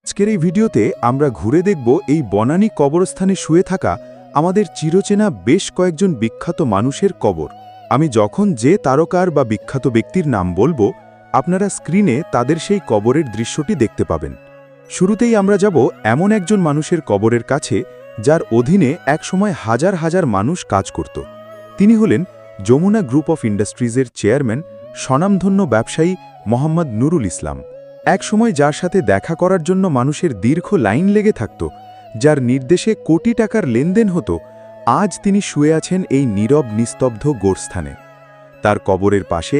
আজকের এই ভিডিওতে আমরা ঘুরে দেখব এই বনানী কবরস্থানে শুয়ে থাকা আমাদের চিরচেনা বেশ কয়েকজন বিখ্যাত মানুষের কবর। আমি যখন যে তারকার বা বিখ্যাত ব্যক্তির নাম বলবো, আপনারা স্ক্রিনে তাদের সেই কবরের দৃশ্যটি দেখতে পাবেন। শুরুতেই আমরা যাব এমন একজন মানুষের কবরের কাছে, যার অধীনে একসময় হাজার হাজার মানুষ কাজ করত। তিনি হলেন যমুনা গ্রুপ অফ ইন্ডাস্ট্রিজের চেয়ারম্যান, স্বনামধন্য ব্যবসায়ী মোহাম্মদ নুরুল ইসলাম। একসময় যার সাথে দেখা করার জন্য মানুষের দীর্ঘ লাইন লেগে থাকত, যার নির্দেশে কোটি টাকার লেনদেন হতো, আজ তিনি শুয়ে আছেন এই নীরব নিস্তব্ধ গোরস্থানে। তার কবরের পাশে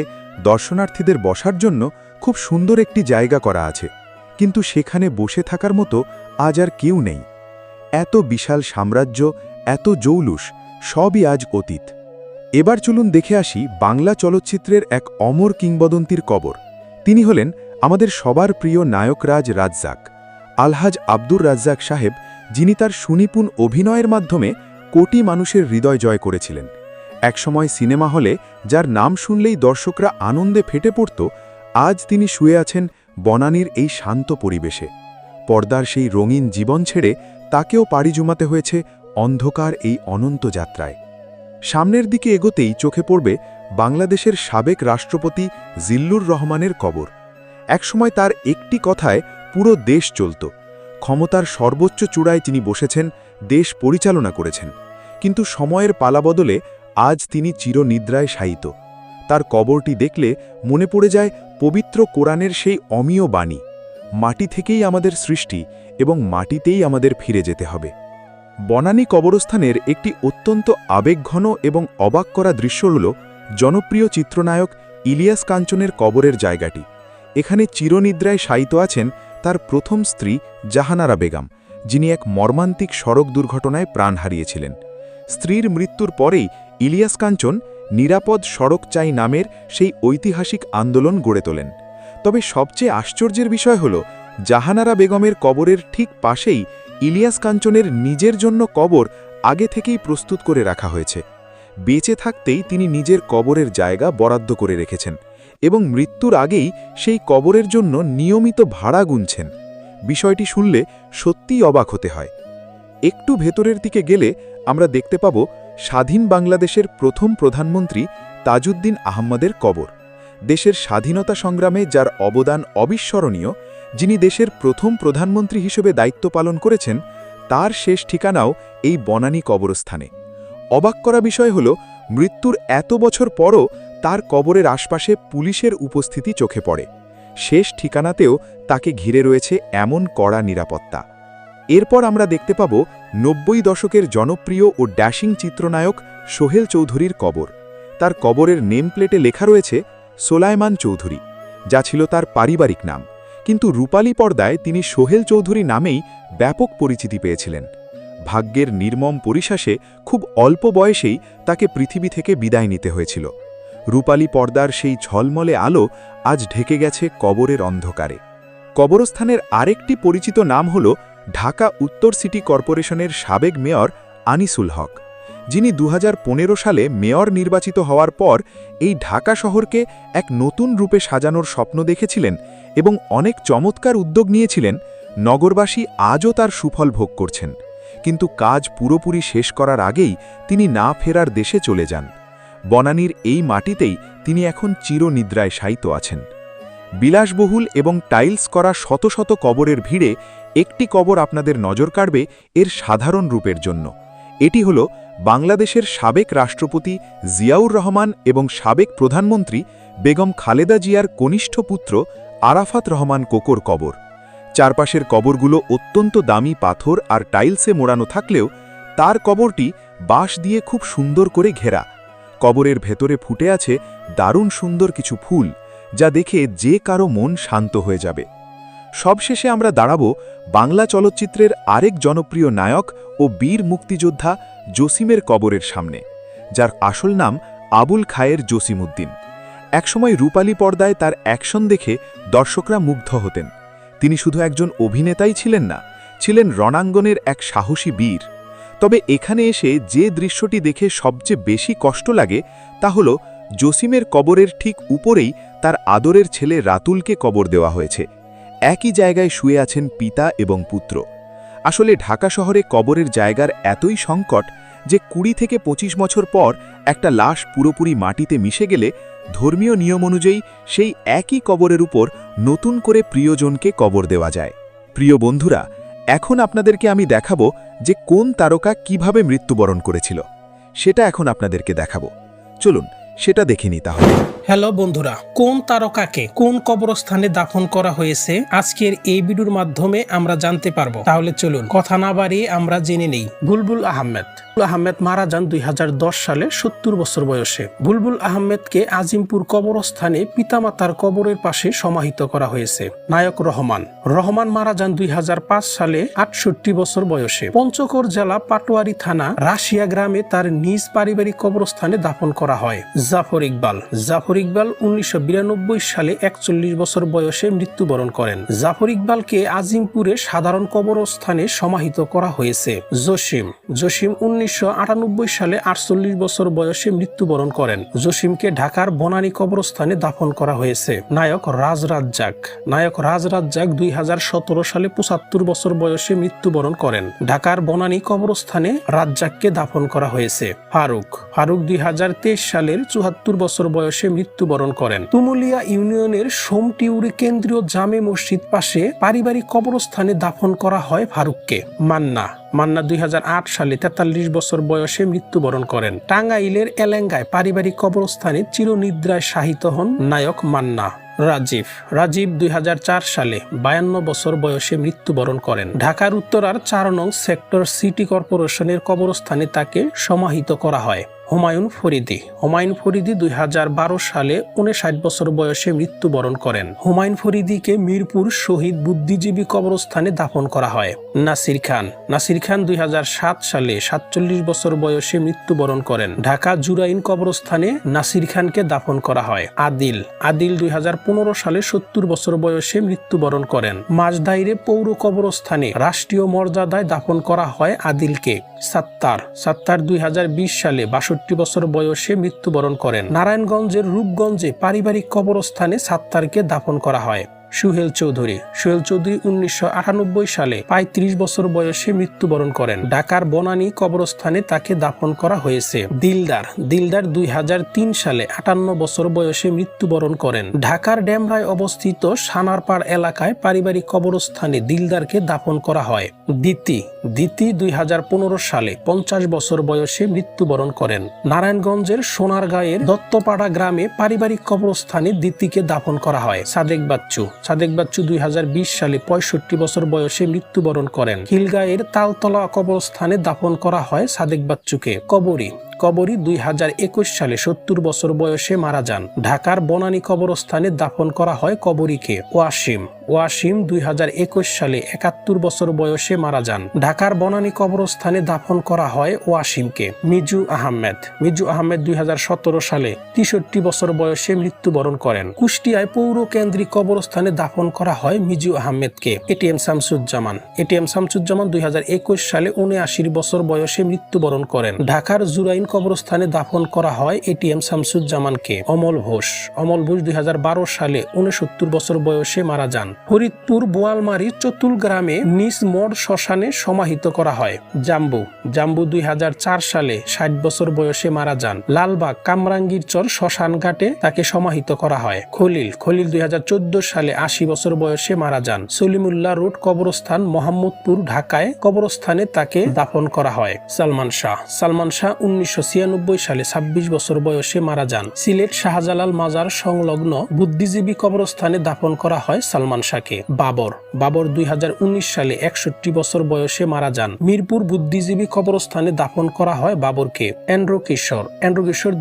দর্শনার্থীদের বসার জন্য খুব সুন্দর একটি জায়গা করা আছে, কিন্তু সেখানে বসে থাকার মতো আজ আর কেউ নেই। এত বিশাল সাম্রাজ্য, এত জৌলুস, সবই আজ অতীত। এবার চলুন দেখে আসি বাংলা চলচ্চিত্রের এক অমর কিংবদন্তির কবর। তিনি হলেন আমাদের সবার প্রিয় নায়করাজ রাজ্জাক, আলহাজ আব্দুর রাজ্জাক সাহেব, যিনি তার সুনিপুণ অভিনয়ের মাধ্যমে কোটি মানুষের হৃদয় জয় করেছিলেন। একসময় সিনেমা হলে যার নাম শুনলেই দর্শকরা আনন্দে ফেটে পড়ত, আজ তিনি শুয়ে আছেন বনানীর এই শান্ত পরিবেশে। পর্দার সেই রঙিন জীবন ছেড়ে তাকেও পাড়ি জমাতে হয়েছে অন্ধকার এই অনন্ত যাত্রায়। সামনের দিকে এগোতেই চোখে পড়বে বাংলাদেশের সাবেক রাষ্ট্রপতি জিল্লুর রহমানের কবর। একসময় তার একটি কথায় পুরো দেশ চলত। ক্ষমতার সর্বোচ্চ চূড়ায় তিনি বসেছেন, দেশ পরিচালনা করেছেন। কিন্তু সময়ের পালাবদলে আজ তিনি চিরনিদ্রায় শায়িত। তার কবরটি দেখলে মনে পড়ে যায় পবিত্র কোরআনের সেই অমীয় বাণী, মাটি থেকেই আমাদের সৃষ্টি এবং মাটিতেই আমাদের ফিরে যেতে হবে। বনানী কবরস্থানের একটি অত্যন্ত আবেগঘন এবং অবাক করা দৃশ্য হল জনপ্রিয় চিত্রনায়ক ইলিয়াস কাঞ্চনের কবরের জায়গাটি। এখানে চিরনিদ্রায় শায়িত আছেন তার প্রথম স্ত্রী জাহানারা বেগম, যিনি এক মর্মান্তিক সড়ক দুর্ঘটনায় প্রাণ হারিয়েছিলেন। স্ত্রীর মৃত্যুর পরেই ইলিয়াস কাঞ্চন নিরাপদ সড়ক চাই নামের সেই ঐতিহাসিক আন্দোলন গড়ে তোলেন। তবে সবচেয়ে আশ্চর্যের বিষয় হল, জাহানারা বেগমের কবরের ঠিক পাশেই ইলিয়াস কাঞ্চনের নিজের জন্য কবর আগে থেকেই প্রস্তুত করে রাখা হয়েছে। বেঁচে থাকতেই তিনি নিজের কবরের জায়গা বরাদ্দ করে রেখেছেন এবং মৃত্যুর আগেই সেই কবরের জন্য নিয়মিত ভাড়া গুনছেন। বিষয়টি শুনলে সত্যিই অবাক হতে হয়। একটু ভেতরের দিকে গেলে আমরা দেখতে পাব স্বাধীন বাংলাদেশের প্রথম প্রধানমন্ত্রী তাজউদ্দিন আহমদের কবর। দেশের স্বাধীনতা সংগ্রামে যার অবদান অবিস্মরণীয়, যিনি দেশের প্রথম প্রধানমন্ত্রী হিসেবে দায়িত্ব পালন করেছেন, তার শেষ ঠিকানাও এই বনানী কবরস্থানে। অবাক করা বিষয় হল, মৃত্যুর এত বছর পরও তার কবরের আশপাশে পুলিশের উপস্থিতি চোখে পড়ে। শেষ ঠিকানাতেও তাকে ঘিরে রয়েছে এমন কড়া নিরাপত্তা। এরপর আমরা দেখতে পাব ৯০ দশকের জনপ্রিয় ও ড্যাশিং চিত্রনায়ক সোহেল চৌধুরীর কবর। তার কবরের নেম প্লেটে লেখা রয়েছে সোলায়মান চৌধুরী, যা ছিল তার পারিবারিক নাম, কিন্তু রূপালী পর্দায় তিনি সোহেল চৌধুরী নামেই ব্যাপক পরিচিতি পেয়েছিলেন। ভাগ্যের নির্মম পরিহাসে খুব অল্প বয়সেই তাকে পৃথিবী থেকে বিদায় নিতে হয়েছিল। রূপালী পর্দার সেই ঝলমলে আলো আজ ঢেকে গেছে কবরের অন্ধকারে। কবরস্থানের আরেকটি পরিচিত নাম হল ঢাকা উত্তর সিটি কর্পোরেশনের সাবেক মেয়র আনিসুল হক, যিনি ২০১৫ সালে মেয়র নির্বাচিত হওয়ার পর এই ঢাকা শহরকে এক নতুন রূপে সাজানোর স্বপ্ন দেখেছিলেন এবং অনেক চমৎকার উদ্যোগ নিয়েছিলেন। নগরবাসী আজও তার সুফল ভোগ করছেন, কিন্তু কাজ পুরোপুরি শেষ করার আগেই তিনি না ফেরার দেশে চলে যান। বনানীর এই মাটিতেই তিনি এখন চিরনিদ্রায় শায়িত আছেন। বিলাসবহুল এবং টাইলস করা শত শত কবরের ভিড়ে একটি কবর আপনাদের নজর কাড়বে এর সাধারণ রূপের জন্য। এটি হল বাংলাদেশের সাবেক রাষ্ট্রপতি জিয়াউর রহমান এবং সাবেক প্রধানমন্ত্রী বেগম খালেদা জিয়ার কনিষ্ঠ পুত্র আরাফাত রহমান কোকোর কবর। চারপাশের কবরগুলো অত্যন্ত দামি পাথর আর টাইলসে মোড়ানো থাকলেও তার কবরটি বাঁশ দিয়ে খুব সুন্দর করে ঘেরা। কবরের ভেতরে ফুটে আছে দারুণ সুন্দর কিছু ফুল, যা দেখে যে কারো মন শান্ত হয়ে যাবে। সবশেষে আমরা দাঁড়াব বাংলা চলচ্চিত্রের আরেক জনপ্রিয় নায়ক ও বীর মুক্তিযোদ্ধা জসিমের কবরের সামনে, যার আসল নাম আবুল খায়ের জসিমউদ্দিন। একসময় রূপালী পর্দায় তার অ্যাকশন দেখে দর্শকরা মুগ্ধ হতেন। তিনি শুধু একজন অভিনেতাই ছিলেন না, ছিলেন রণাঙ্গনের এক সাহসী বীর। তবে এখানে এসে যে দৃশ্যটি দেখে সবচেয়ে বেশি কষ্ট লাগে তা হল জসিমের কবরের ঠিক উপরেই তার আদরের ছেলে রাতুলকে কবর দেওয়া হয়েছে। একই জায়গায় শুয়ে আছেন পিতা এবং পুত্র। আসলে ঢাকা শহরে কবরের জায়গার এতই সংকট যে ২০ থেকে ২৫ বছর পর একটা লাশ পুরোপুরি মাটিতে মিশে গেলে ধর্মীয় নিয়ম অনুযায়ী সেই একই কবরের উপর নতুন করে প্রিয়জনকে কবর দেওয়া যায়। প্রিয় বন্ধুরা, এখন আপনাদেরকে আমি দেখাবো যে কোন তারকা কিভাবে মৃত্যুবরণ করেছিল। সেটা এখন আপনাদেরকে দেখাবো। চলুন সেটা দেখে নিই তাহলে। হ্যালো বন্ধুরা, কোন তারকাকে কোন কবরস্থানে দাফন করা হয়েছে আজকের এই ভিডিওর মাধ্যমে আমরা জানতে পারবো। তাহলে চলুন কথা না বাড়িয়ে আমরা জেনে নেই। বুলবুল আহমেদ মারা যান 2010 সালে 70 বছর বয়সে। বুলবুল আহমেদকে আজিমপুর কবরস্থানে পিতামাতার কবরের পাশে সমাহিত করা হয়েছে। নায়ক রহমান মারা যান 2005 সালে 68 বছর বয়সে। পঞ্চগড় জেলা পাটোয়ারি থানা রাশিয়া গ্রামে তার নিজ পারিবারিক কবরস্থানে দাফন করা হয়। জাফর ইকবাল 1992 সালে 41 বছর বয়সে মৃত্যুবরণ করেন। জাফর ইকবালকে আজিমপুরে সাধারণ কবরস্থানে সমাহিত করা হয়েছে। জসিম 1998 সালে 48 বছর বয়সে মৃত্যুবরণ করেন। জসিমকে ঢাকার বনানী কবরস্থানে দাফন করা হয়েছে। নায়ক রাজ রাজ্জাক 2017 সালে 75 বছর বয়সে মৃত্যুবরণ করেন। ঢাকার বনানী কবরস্থানে রাজ্জাককে দাফন করা হয়েছে। ফারুক 2023 সালের 74 বছর বয়সে মৃত্যুবরণ করেন। তুমুলিয়া ইউনিয়নের সোমটিউরি কেন্দ্রীয় জামে মসজিদ পাশে পারিবারিক কবরস্থানে দাফন করা হয় ফারুককে। মান্না 2008 সালে 43 বছর বয়সে মৃত্যুবরণ করেন। টাঙ্গাইলের এলেঙ্গায় পারিবারিক কবরস্থানে চিরনিদ্রায় শায়িত হন নায়ক মান্না। রাজীব 2004 সালে 52 বছর বয়সে মৃত্যুবরণ করেন। ঢাকার উত্তরার 4 নং সেক্টর সিটি কর্পোরেশনের কবরস্থানে তাকে সমাহিত করা হয়। হুমায়ুন ফরিদি 2012 সালে 59 বছর বয়সে মৃত্যুবরণ করেন। হুমায়ুন ফরিদিকে মিরপুর শহীদ বুদ্ধিজীবী কবরস্থানে দাফন করা হয়। নাসির খান 2007 সালে 47 বছর বয়সে মৃত্যুবরণ করেন। ঢাকা জুরাইন কবরস্থানে নাসির খানকে দাফন করা হয়। আদিল 2015 সালে 70 বছর বয়সে মৃত্যুবরণ করেন। মাঝদাইরে পৌর কবরস্থানে রাষ্ট্রীয় মর্যাদায় দাফন করা হয় আদিলকে। সাত্তার 2020 সালে 62 বছর বয়সে মৃত্যুবরণ করেন। নারায়ণগঞ্জের রূপগঞ্জে পারিবারিক কবরস্থানে সাত্তারকে দাফন করা হয়। সুহেল চৌধুরী 1998 সালে 35 বছর বয়সে মৃত্যুবরণ করেন। ঢাকার বনানী কবরস্থানে তাকে দাফন করা হয়েছে। দিলদার 2003 সালে 58 বছর বয়সে মৃত্যুবরণ করেন। ঢাকার ডেমরায় অবস্থিত সানারপাড় এলাকায় পারিবারিক কবরস্থানে দিলদারকে দাফন করা হয়। দিতি 2015 সালে 50 বছর বয়সে মৃত্যুবরণ করেন। নারায়ণগঞ্জের সোনারগাঁয়ের দত্তপাড়া গ্রামে পারিবারিক কবরস্থানে দিতিকে দাফন করা হয়। সাদেক বাচ্চু 2020 সালে 65 বছর বয়সে মৃত্যুবরণ করেন। খিলগাঁয়ের তালতলা কবরস্থানে দাফন করা হয় সাদেক বাচ্চুকে। কবরী 2021 সালে 70 বছর বয়সে মারা যান। ঢাকার বনানী কবরস্থানে দাফন করা হয় কবরীকে। ওয়াসিম 2021 সালে 71 বছর বয়সে মারা যান। ঢাকার বনানী কবরস্থানে দাফন করা হয় ওয়াসিমকে। মিজু আহমেদ 2017 সালে 63 বছর বয়সে মৃত্যুবরণ করেন। কুষ্টিয়ায় পৌর কেন্দ্রিক কবরস্থানে দাফন করা হয় মিজু আহমেদকে। এটিএম শামসুজ্জামান 2021 সালে 79 বছর বয়সে মৃত্যুবরণ করেন। ঢাকার জুরাইন কবরস্থানে দাফন করা হয় এটিএম শামসুজ্জামানকে। অমল ঘোষ 2012 সালে 69 বছর বয়সে মারা যান। ফরিদপুর বোয়ালমারী চতুল গ্রামে নিজ মঠ শ্মশানে সমাহিত করা হয়। জাম্বু 2004 সালে 60 বছর বয়সে মারা যান। লালবাগ কামরাঙ্গীরচর শ্মশান ঘাটে তাকে সমাহিত করা হয়। খলিল 2014 সালে 80 বছর বয়সে মারা যান। সলিমুল্লাহ রোড কবরস্থান মোহাম্মদপুর ঢাকায় কবরস্থানে তাকে দাফন করা হয়। সালমান শাহ 1996 সালে 26 বছর বয়সে মারা যান। সিলেট শাহজালাল মাজার সংলগ্ন বুদ্ধিজীবী কবরস্থানে দাফন করা হয় সালমান শাহকে। বাবর 2019 সালে 61 বছর বয়সে মারা যান। মিরপুর বুদ্ধিজীবী কবরস্থানে দাফন করা হয় বাবরকে। এন্ড্রু কিশোর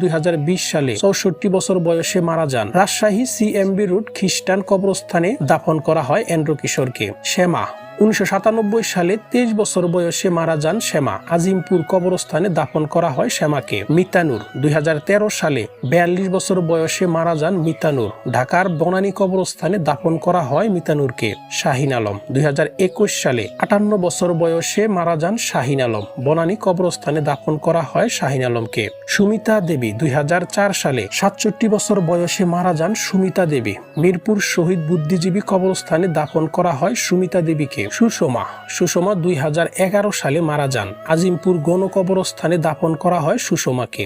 2020 সালে 64 বছর বয়সে মারা যান। রাজশাহী সিএমবি রোড খ্রিস্টান কবরস্থানে দাফন করা হয় এন্ড্রু কিশোরকে। শ্যামা 1997 সালে 23 বছর বয়সে মারা যান শ্যামা। আজিমপুর কবরস্থানে দাফন করা হয় শ্যামাকে। মিতানুর 2013 সালে 42 বছর বয়সে মারা যান মিতানুর। ঢাকার বনানী কবরস্থানে দাফন করা হয় মিতানুরকে। শাহিন আলম 2021 সালে 58 বছর বয়সে মারা যান শাহিন আলম। বনানী কবরস্থানে দাফন করা হয় শাহিন আলমকে। সুমিতা দেবী 2004 সালে 67 বছর বয়সে মারা যান সুমিতা দেবী। মিরপুর শহীদ বুদ্ধিজীবী কবরস্থানে দাফন করা হয় সুমিতা দেবীকে। সুষমা 2011 সালে মারা যান। আজিমপুর গণ কবরস্থানে দাফন করা হয় সুষমাকে।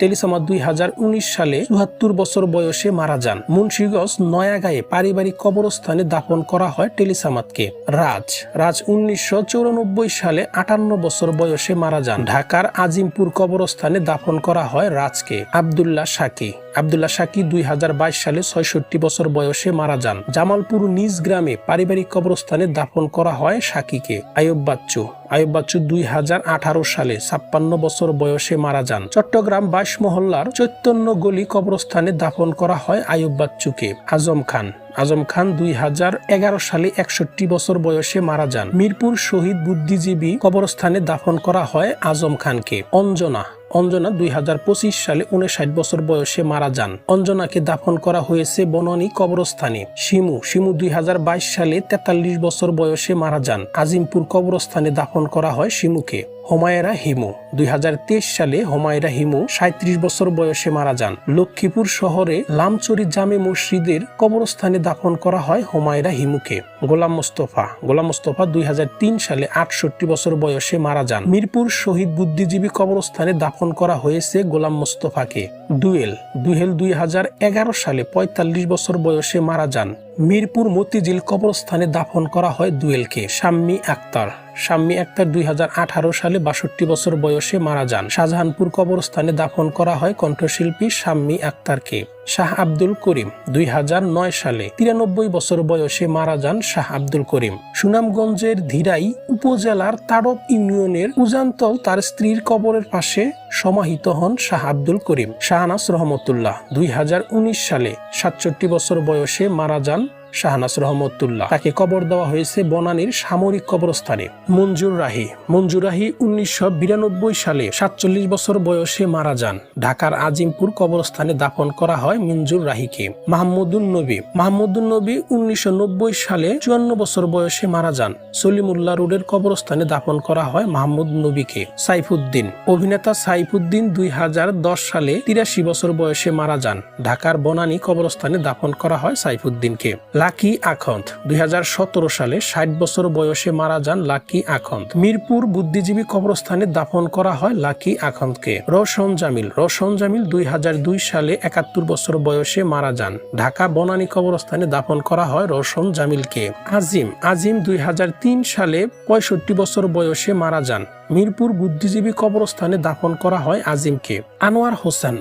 টেলিসামাদ 2019 সালে 74 বছর বয়সে মারা যান। মুন্সিগঞ্জ নয়াগাঁয়ে পারিবারিক কবরস্থানে দাফন করা হয় টেলিসামাদকে। রাজ 1994 সালে 58 বছর বয়সে মারা যান। ঢাকার আজিমপুর কবরস্থানে দাফন করা হয় রাজকে। আব্দুল্লাহ সাকি 2022 সালে 66 বছর বয়সে মারা যান। জামালপুর নিজ গ্রামে পারিবারিক কবরস্থানে দাফন করা হয় সাকিকে। আইয়ুব বাচ্চু 2018 সালে 56 বছর বয়সে মারা যান। চট্টগ্রাম 22 মহল্লার চৈতন্য গলি কবরস্থানে দাফন করা হয় আইয়ুব বাচ্চুকে। আজম খান 2011 সালে 61 বছর বয়সে মারা যান। মিরপুর শহীদ বুদ্ধিজীবী কবরস্থানে দাফন করা হয় আজম খানকে। অঞ্জনা 2025 সালে 59 বছর বয়সে মারা যান। অঞ্জনাকে দাফন করা হয়েছে বনানী কবরস্থানে। শিমু 2022 সালে 43 বছর বয়সে মারা যান। আজিমপুর কবরস্থানে দাফন করা হয় শিমুকে। হুমায়রা হিমু 2023 সালে 37 বছর বয়সে মারা যান। লক্ষ্মীপুর শহরে লামচরি জামে মসজিদের কবরস্থানে দাফন করা হয় হুমায়রা হিমুকে। গোলাম মোস্তফা 2003 সালে 68 বছর বয়সে মারা যান। মিরপুর শহীদ বুদ্ধিজীবী কবরস্থানে দাফন করা হয়েছে গোলাম মোস্তফাকে। দুয়েল 2011 সালে 45 বছর বয়সে মারা যান। মিরপুর মতিঝিল কবরস্থানে দাফন করা হয় দুয়েলকে। শাম্মী আক্তার 2018 সালে 62 বছর বয়সে মারা যান। শাহজাহানপুর কবরস্থানে দাফন করা হয় কণ্ঠশিল্পী শাম্মী আক্তারকে। শাহ আব্দুল করিম 2009 সালে 93 বছর বয়সে মারা যান শাহ আব্দুল করিম। সুনামগঞ্জের ধীরাই উপজেলার তাড়ব ইউনিয়নের উজানতল তার স্ত্রীর কবরের পাশে সমাহিত হন শাহ আব্দুল করিম। শাহনাজ রহমতুল্লাহ 2019 সালে 67 বছর বয়সে মারা যান শাহনাজ রহমতুল্লাহ। তাকে কবর দেওয়া হয়েছে বনানীর সামরিক কবরস্থানে। মঞ্জুর রাহি 1992 সালে 47 বছর বয়সে মারা যান। ঢাকার আজিমপুর কবরস্থানে দাফন করা হয় মঞ্জুর রাহিকে। মাহমুদুন নবী 1990 সালে 54 বছর বয়সে মারা যান। সলিমুল্লাহ রোডের কবরস্থানে দাফন করা হয় মাহমুদ নবীকে। অভিনেতা সাইফুদ্দিন 2010 সালে 83 বছর বয়সে মারা যান। ঢাকার বনানী কবরস্থানে দাফন করা হয় সাইফুদ্দিনকে। লাকি আখন্দ 2017 সালে 60 বছর বয়সে মারা যান লাকি আখন্দ। মিরপুর বুদ্ধিজীবী কবরস্থানে দাফন করা হয় লাকি আখন্দকে। রওশন জামিল 2002 সালে 71 বছর বয়সে মারা যান। ঢাকা বনানী কবরস্থানে দাফন করা হয় রওশন জামিলকে। আজিম 2003 সালে 65 বছর বয়সে মারা যান। মিরপুর বুদ্ধিজীবী কবরস্থানে দাফন করা হয় আজিমকে। আনোয়ার হোসেন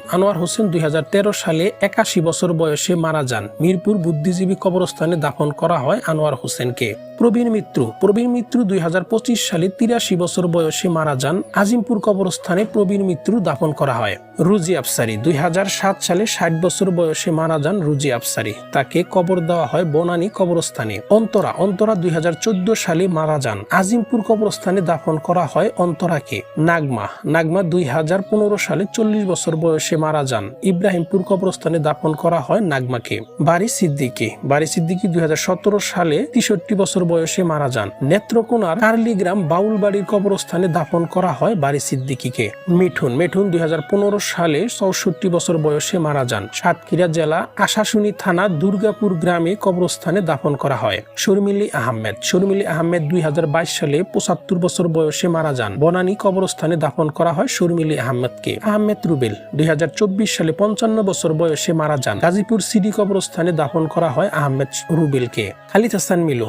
2013 সালে 81 বছর বয়সে মারা যান। মিরপুর বুদ্ধিজীবী কবরস্থানে দাফন করা হয় আনোয়ার হোসেনকে। প্রবীণ মিত্র 2025 সালে 83 বছর বয়সে মারা যান। আজিমপুর কবরস্থানে প্রবীণ মিত্র দাফন করা হয়। রুজি আফসারি 2007 সালে 60 বছর বয়সে মারা যান রুজি আফসারি। তাকে কবর দেওয়া হয় বনানী কবরস্থানে। অন্তরা 2014 সালে মারা যান। আজিমপুর কবরস্থানে দাফন করা হয় অন্তরাকে। নাগমা 2015 সালে 40 বছর বয়সে মারা যান। ইব্রাহিমপুর কবরস্থানে দাফন করা হয় নাগমাকে। বারি সিদ্দিকী 2017 সালে 63 বছর বয়সে মারা যান। নেত্রকোনার কার্লিগ্রাম বাউলবাড়ির কবরস্থানে দাফন করা হয় বারি সিদ্দিকীকে। মিঠুন 2015 সালে 64 বছর বয়সে মারা যান। সাতক্ষীরা জেলা আশাশুনি থানা দুর্গাপুর গ্রামে কবরস্থানে দাফন করা হয়। শর্মিলী আহমেদ 2022 সালে 75 বছর বয়সে মারা যান। বনানী কবরস্থানে দাফন করা হয় শর্মিলী আহমেদকে। আহমেদ রুবেল 2024 সালে 55 বছর বয়সে মারা যান। গাজীপুর সিডি কবরস্থানে দাফন করা হয় আহমেদ রুবেলকে। খালিদ হাসান মিলু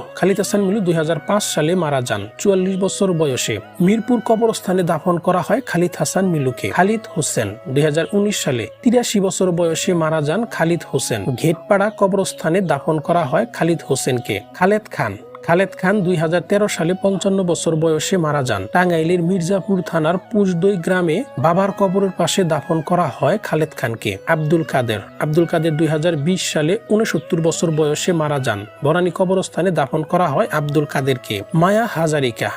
2005 সালে মারা যান 44 বছর বয়সে। মিরপুর কবরস্থানে দাফন করা হয় খালিদ হাসান মিলুকে। খালিদ হোসেন 2019 সালে 83 বছর বয়সে মারা যান খালিদ হোসেন। ঘেটপাড়া কবরস্থানে দাফন করা হয় খালিদ হোসেনকে। খালেদ খান 2013 সালে 55 বছর বয়সে মারা যান। টাঙ্গাইলের মির্জাপুর থানার পুজদই গ্রামে বাবার কবরের পাশে দাফন করা হয় খালেদ খানকে। আব্দুল কাদের 2020 সালে 69 বছর বয়সে মারা যান। বনানী কবরস্থানে দাফন করা হয় আব্দুল কাদেরকে। মায়া হাজারিকা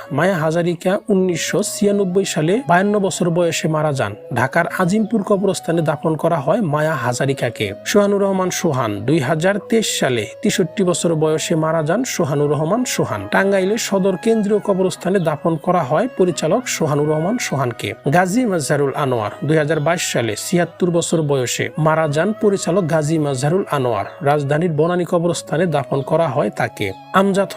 1996 সালে 52 বছর বয়সে মারা যান। ঢাকার আজিমপুর কবরস্থানে দাফন করা হয় মায়া হাজারিকাকে। সোহানুর রহমান সোহান 2023 সালে 63 বছর বয়সে মারা যান সোহানুর রহমান সোহান। টাঙ্গাইলের সদর কেন্দ্রীয় কবরস্থানে দাফন করা হয় পরিচালক সোহানুর রহমান সোহানকে। গাজী মাজহারুল আনোয়ার 2022 সালে 76 বছর বয়সে মারা যান পরিচালক গাজী মাজহারুল আনোয়ার। রাজধানীর বনানী কবরস্থানে দাফন করা হয় তাকে। আমজাদ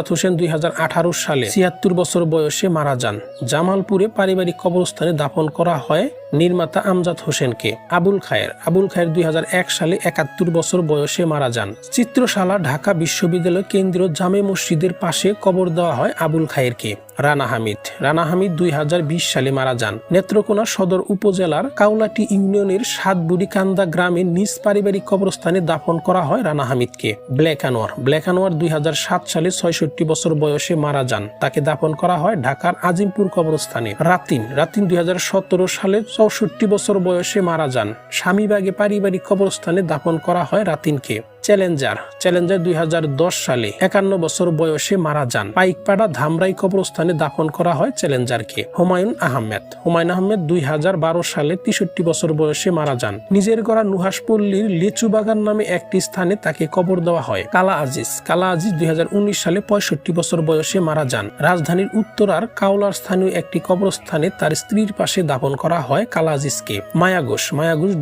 হোসেন 2018 সালে 76 বছর বয়সে মারা যান। জামালপুরে পারিবারিক কবরস্থানে দাফন করা হয় নির্মাতা আমজাদ হোসেনকে। আবুল খায়ের 2001 সালে 71 বছর বয়সে মারা যান। চিত্রশালা ঢাকা বিশ্ববিদ্যালয় কেন্দ্রীয় জামে মসজিদের পাশে কবর দেওয়া হয় আবুল খায়েরকে। রানা হামিদ 2020 সালে মারা যান। নেত্রকোনা সদর উপজেলার কাউলাটি ইউনিয়নের সাতবুড়িকান্দা গ্রামে নিজ পারিবারিক কবরস্থানে দাফন করা হয় রানা হামিদকে। ব্ল্যাক আনোয়ার 2007 সালে 66 বছর বয়সে মারা যান। তাকে দাফন করা হয় ঢাকার আজিমপুর কবরস্থানে। রাতিন 2017 সালে 64 বছর বয়সে মারা যান। স্বামীবাগে পারিবারিক কবরস্থানে দাফন করা হয় রাতিনকে। চ্যালেঞ্জার 2010 সালে 51 বছর বয়সে মারা যান। পাইকপাড়া ধামরাই কবরস্থানে দাফন করা হয় চ্যালেঞ্জারকে। হুমায়ুন আহমেদ 2012 সালে 63 বছর বয়সে মারা যান। নিজের গড়া নুহাসপল্লীর লিচু বাগান নামে একটি স্থানে তাকে কবর দেওয়া হয়। কালা আজিজ 2019 সালে 65 বছর বয়সে মারা যান। রাজধানীর উত্তরার কাওলার স্থানীয় একটি কবরস্থানে তার স্ত্রীর পাশে দাফন করা হয় কালা আজিজকে। মায়াঘোষ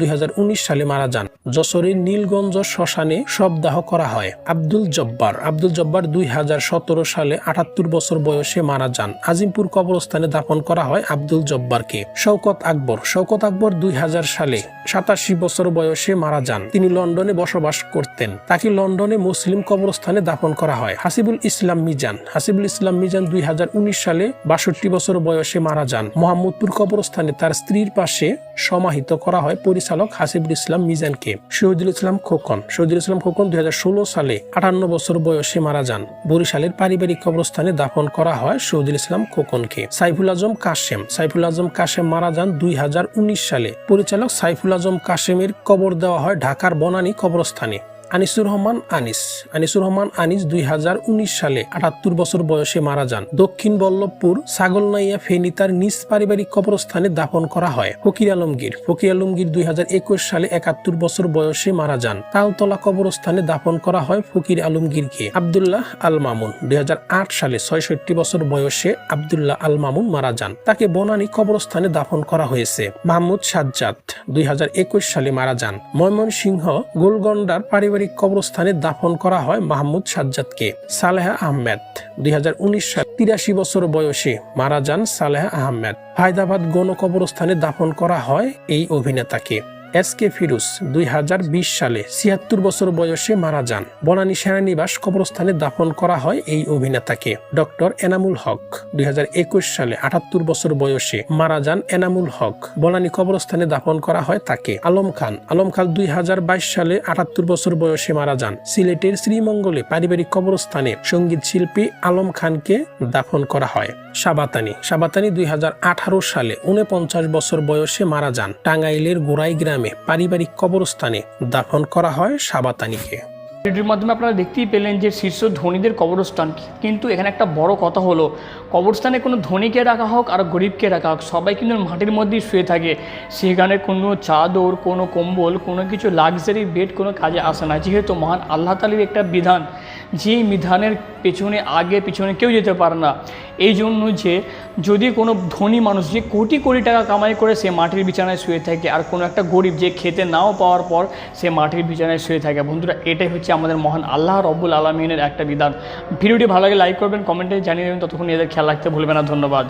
2019 সালে মারা যান। যশোরের নীলগঞ্জ শ্মশানে শবদাহ করা হয়। আব্দুল জব্বার 2017 সালে 78 বছর বয়সে মারা যান। আজিমপুর কবরস্থানে দাফন করা হয় আব্দুল জব্বারকে। শওকত আকবর 2000 সালে 87 বছর বয়সে মারা যান। তিনি লন্ডনে বসবাস করতেন। তাকে লন্ডনে মুসলিম কবরস্থানে দাফন করা হয়। হাসিবুল ইসলাম মিজান 2019 সালে 62 বছর বয়সে মারা যান। মোহাম্মদপুর কবরস্থানে তার স্ত্রীর পাশে সমাহিত করা হয় পরিচালক হাসিবুল ইসলাম মিজানকে। শহীদুল ইসলাম খোকন 2016 সালে 58 বছর বয়সে মারা যান। বরিশালের পারিবারিক কবরস্থানে দাফন করা হয় শহীদুল ইসলাম খোকনকে। সাইফুল আজম কাশেম মারা যান 2019 সালে। পরিচালক সাইফুল আজম কাশেমের কবর দেওয়া হয় ঢাকার বনানী কবরস্থানে। আনিসুর রহমান আনিস 2019 সালে 78 বছর বয়সে মারা যান। দক্ষিণ বল্লভপুর ছাগলনাইয়া ফেনী তার নিজ পারিবারিক কবরস্থানে দাফন করা হয়। ফকির আলমগীর 2021 সালে 71 বছর বয়সে মারা যান। তালতলা কবরস্থানে দাফন করা হয় ফকির আলমগীরকে। আব্দুল্লাহ আল মামুন 2008 সালে 66 বছর বয়সে আব্দুল্লাহ আল মামুন মারা যান। তাকে বনানী কবরস্থানে দাফন করা হয়েছে। মাহমুদ সাজ্জাদ 2021 সালে মারা যান। ময়মনসিংহ গোলগন্ডার পারিবারিক কবরস্থানে দাফন করা হয় মাহমুদ সাজ্জাদকে। সালেহা আহমেদ 2019 সালে 83 বছর বয়সে মারা যান সালেহা আহমেদ। হায়দ্রাবাদ গণ কবরস্থানে দাফন করা হয় এই অভিনেতাকে। SK ফিরোজ 2020 সালে 76 বছর বয়সে মারা যান। বনানী সেনানিবাস কবরস্থানে দাফন করা হয় এই অভিনেতাকে। ডক্টর এনামুল হক 2021 সালে 78 বছর বয়সে মারা যান এনামুল হক। বনানী কবরস্থানে দাফন করা হয় তাকে। আলম খান 2022 সালে 78 বছর বয়সে মারা যান। সিলেটের শ্রীমঙ্গলে পারিবারিক কবরস্থানে সঙ্গীত শিল্পী আলম খানকে দাফন করা হয়। শাবাতানি 2018 সালে 49 বছর বয়সে মারা যান। টাঙ্গাইলের গোড়াই গ্রামে পারিবারিক কবরস্থানে দাফন করা হয় শাবাতানিকে। ভিডিওর মাধ্যমে আপনারা দেখতেই পেলেন যে শীর্ষ ধনীদের কবরস্থান, কিন্তু এখানে একটা বড় কথা হলো কবরস্থানে কোনো ধনীকে রাখা হোক আর গরিবকে রাখা হোক সবাই কিন্তু মাটির মধ্যেই শুয়ে থাকে। সেখানে কোনো চাদর, কোনো কম্বল, কোনো কিছু লাক্সারি বেড কোনো কাজে আসে না, যেহেতু মহান আল্লাহ তাআলার একটা বিধান, যেই বিধানের পেছনে আগে পিছনে কেউ যেতে পারে না। এই জন্য যে যদি কোনো ধনী মানুষ যে কোটি কোটি টাকা কামাই করে সে মাটির বিছানায় শুয়ে থাকে, আর কোনো একটা গরিব যে খেতে নাও পাওয়ার পর সে মাটির বিছানায় শুয়ে থাকে। বন্ধুরা, এটাই হচ্ছে আমাদের মহান আল্লাহ রব্বুল আলামিনের একটা বিধান। ভিডিওটি ভালো লাগে লাইক করবেন, কমেন্টে জানিয়ে দেবেন। ততক্ষণ এদের খেয়াল রাখতে ভুলবেন না। ধন্যবাদ।